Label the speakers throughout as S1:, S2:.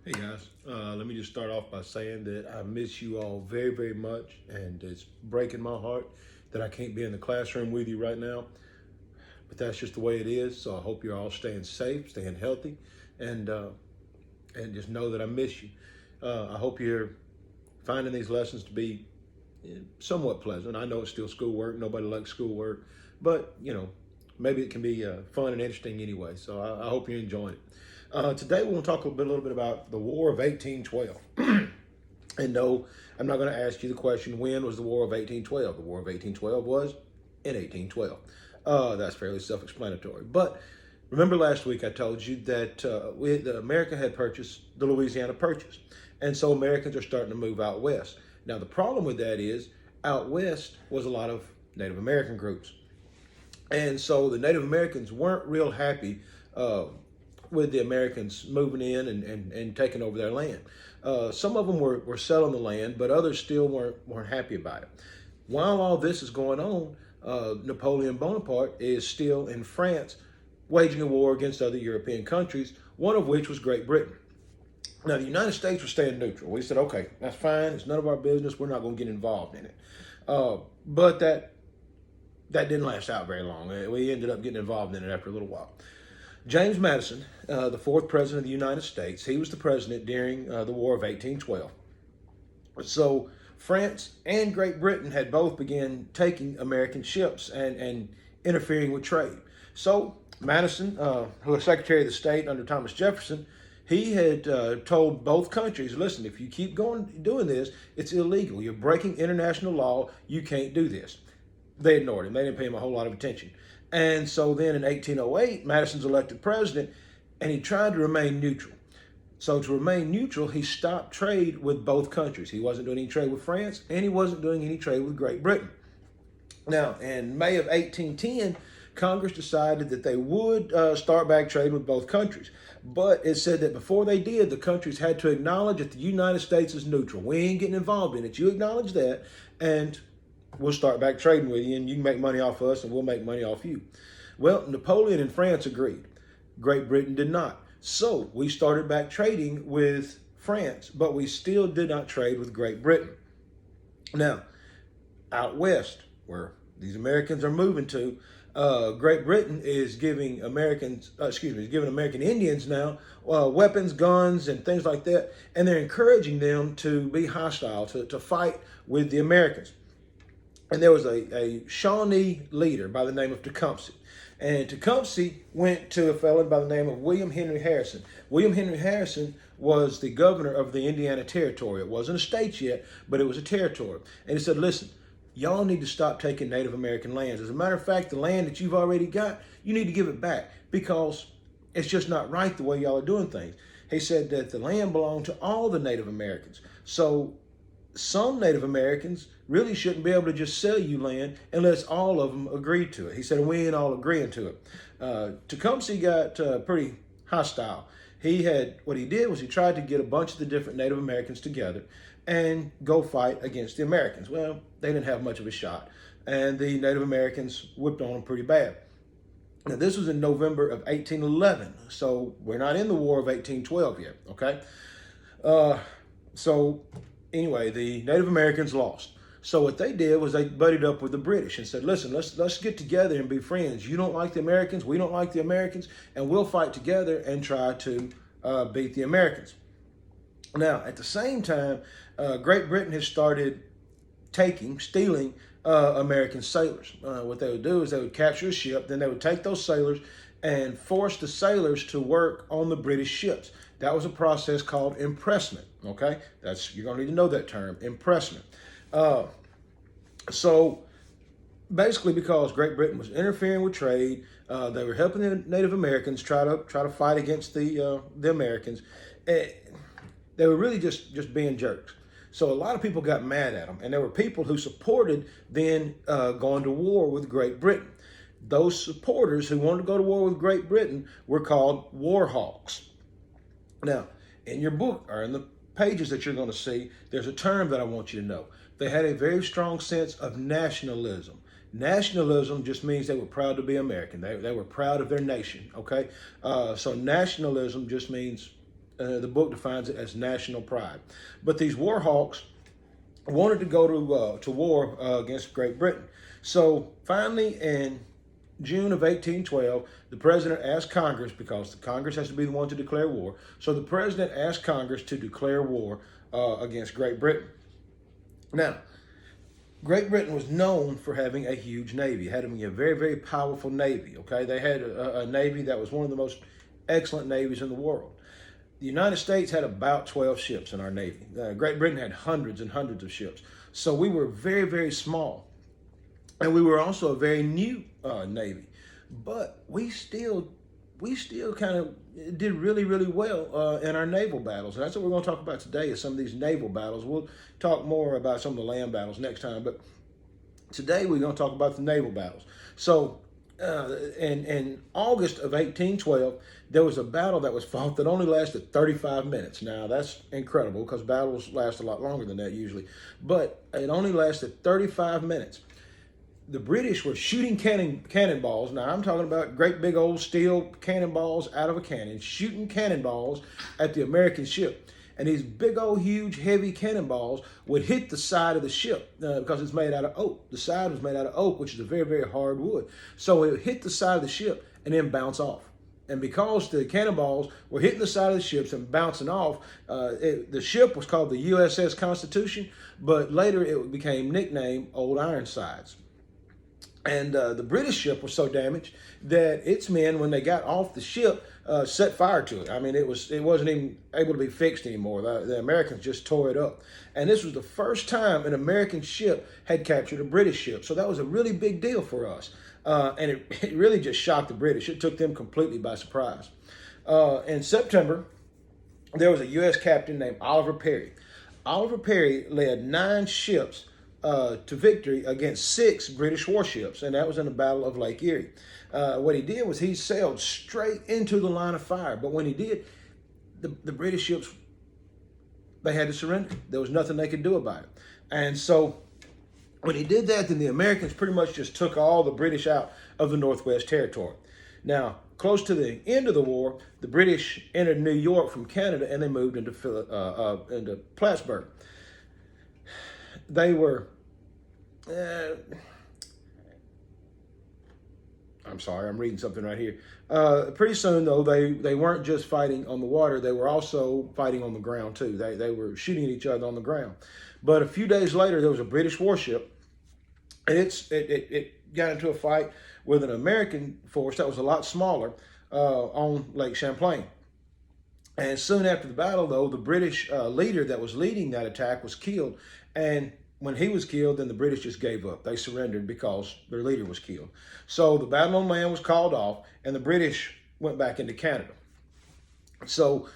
S1: Hey guys, let me just start off by saying that I miss you all very, very much, and it's breaking my heart that I can't be in the classroom with you right now. But that's just the way it is. So I hope you're all staying safe, staying healthy, and uh, and just know that I miss you. I hope you're finding these lessons to be somewhat pleasant. I know it's still schoolwork. Nobody likes schoolwork, but maybe it can be fun and interesting anyway. So I hope you're enjoying it. Today we're going to talk a little bit about the War of 1812. And no, I'm not going to ask you the question, when was the War of 1812? The War of 1812 was in 1812. That's fairly self-explanatory. But remember last week I told you that America had purchased the Louisiana Purchase. And so Americans are starting to move out west. Now the problem with that is out west was a lot of Native American groups. And so the Native Americans weren't real happy with the Americans moving in and taking over their land. Some of them were selling the land, but others still weren't happy about it. While all this is going on, Napoleon Bonaparte is still in France waging a war against other European countries, one of which was Great Britain. Now, the United States was staying neutral. We said, okay, that's fine. It's none of our business. We're not going to get involved in it. But that didn't last out very long. We ended up getting involved in it after a little while. James Madison, the fourth president of the United States, he was the president during the War of 1812. So France and Great Britain had both begun taking American ships and interfering with trade. So Madison, who was Secretary of the State under Thomas Jefferson, he had told both countries, listen, if you keep doing this, it's illegal. You're breaking international law. You can't do this. They ignored him. They didn't pay him a whole lot of attention. And so then in 1808, Madison's elected president, and he tried to remain neutral. So to remain neutral, he stopped trade with both countries. He wasn't doing any trade with France, and he wasn't doing any trade with Great Britain. Now, in May of 1810, Congress decided that they would start back trade with both countries. But it said that before they did, the countries had to acknowledge that the United States is neutral. We ain't getting involved in it. You acknowledge that, and we'll start back trading with you, and you can make money off us, and we'll make money off you. Well, Napoleon and France agreed. Great Britain did not. So we started back trading with France, but we still did not trade with Great Britain. Now, out west, where these Americans are moving to, Great Britain is giving American Indians now weapons, guns, and things like that, and they're encouraging them to be hostile, to fight with the Americans. And there was a Shawnee leader by the name of Tecumseh. And Tecumseh went to a fellow by the name of William Henry Harrison. William Henry Harrison was the governor of the Indiana Territory. It wasn't a state yet, but it was a territory. And he said, listen, y'all need to stop taking Native American lands. As a matter of fact, the land that you've already got, you need to give it back because it's just not right the way y'all are doing things. He said that the land belonged to all the Native Americans. So some Native Americans really shouldn't be able to just sell you land unless all of them agree to it. He said, we ain't all agreeing to it. Tecumseh got pretty hostile. What he did was he tried to get a bunch of the different Native Americans together and go fight against the Americans. Well, they didn't have much of a shot, and the Native Americans whipped on them pretty bad. Now, this was in November of 1811, so we're not in the War of 1812 yet, okay? So anyway, the Native Americans lost. So what they did was they buddied up with the British and said, listen, let's get together and be friends. You don't like the Americans, we don't like the Americans, and we'll fight together and try to beat the Americans. Now, at the same time, Great Britain has started stealing American sailors. What they would do is they would capture a ship, then they would take those sailors and force the sailors to work on the British ships. That was a process called impressment, okay? You're gonna need to know that term, impressment. So basically, because Great Britain was interfering with trade, they were helping the Native Americans try to fight against the Americans. They were really just being jerks. So a lot of people got mad at them, and there were people who supported then going to war with Great Britain. Those supporters who wanted to go to war with Great Britain were called war hawks. Now, in your book, or in the pages that you're going to see, there's a term that I want you to know. They had a very strong sense of nationalism. Nationalism just means they were proud to be American. They were proud of their nation, okay? So nationalism just means The book defines it as national pride. But these war hawks wanted to go to war against Great Britain. So finally, in June of 1812, the president asked Congress, because the Congress has to be the one to declare war. So the president asked Congress to declare war against Great Britain. Now, Great Britain was known for having a huge navy, having a very, very powerful navy. Okay, they had a navy that was one of the most excellent navies in the world. The United States had about 12 ships in our navy. Great Britain had hundreds and hundreds of ships. So we were very, very small. And we were also a very new navy. But we still kind of did really, really well in our naval battles. And that's what we're going to talk about today, is some of these naval battles. We'll talk more about some of the land battles next time. But today we're going to talk about the naval battles. So in August of 1812, there was a battle that was fought that only lasted 35 minutes. Now, that's incredible, because battles last a lot longer than that usually. But it only lasted 35 minutes. The British were shooting cannonballs. Now, I'm talking about great big old steel cannonballs out of a cannon, shooting cannonballs at the American ship. And these big old huge heavy cannonballs would hit the side of the ship because it's made out of oak. The side was made out of oak, which is a very, very hard wood. So it would hit the side of the ship and then bounce off. And because the cannonballs were hitting the side of the ships and bouncing off, the ship was called the USS Constitution, but later it became nicknamed Old Ironsides. And the British ship was so damaged that its men, when they got off the ship, set fire to it. I mean, it wasn't even able to be fixed anymore. The Americans just tore it up. And this was the first time an American ship had captured a British ship. So that was a really big deal for us. And it really just shocked the British. It took them completely by surprise. In September, there was a U.S. captain named Oliver Perry. Oliver Perry led 9 ships to victory against 6 British warships, and that was in the Battle of Lake Erie. What he did was he sailed straight into the line of fire, but when he did, the British ships, they had to surrender. There was nothing they could do about it. And so when he did that, then the Americans pretty much just took all the British out of the Northwest Territory. Now, close to the end of the war, the British entered New York from Canada, and they moved into Plattsburgh. They were I'm sorry, I'm reading something right here. Pretty soon, though, they weren't just fighting on the water. They were also fighting on the ground, too. They were shooting at each other on the ground. But a few days later, there was a British warship, and it got into a fight with an American force that was a lot smaller on Lake Champlain. And soon after the battle, though, the British leader that was leading that attack was killed. And when he was killed, then the British just gave up. They surrendered because their leader was killed. So the battle on land was called off, and the British went back into Canada. So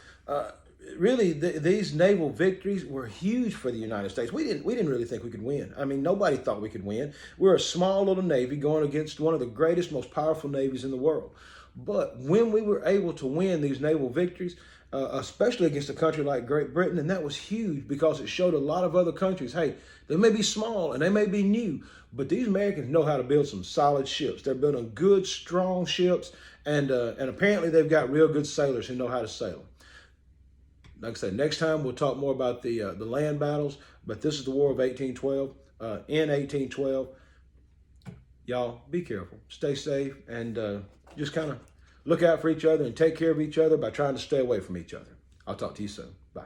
S1: really, these naval victories were huge for the United States. We didn't really think we could win. I mean, nobody thought we could win. We're a small little navy going against one of the greatest, most powerful navies in the world. But when we were able to win these naval victories, especially against a country like Great Britain, and that was huge because it showed a lot of other countries, hey, they may be small and they may be new, but these Americans know how to build some solid ships. They're building good, strong ships, and apparently they've got real good sailors who know how to sail. Like I said, next time we'll talk more about the land battles, but this is the War of 1812. In 1812, y'all be careful, stay safe, and just kind of look out for each other and take care of each other by trying to stay away from each other. I'll talk to you soon. Bye.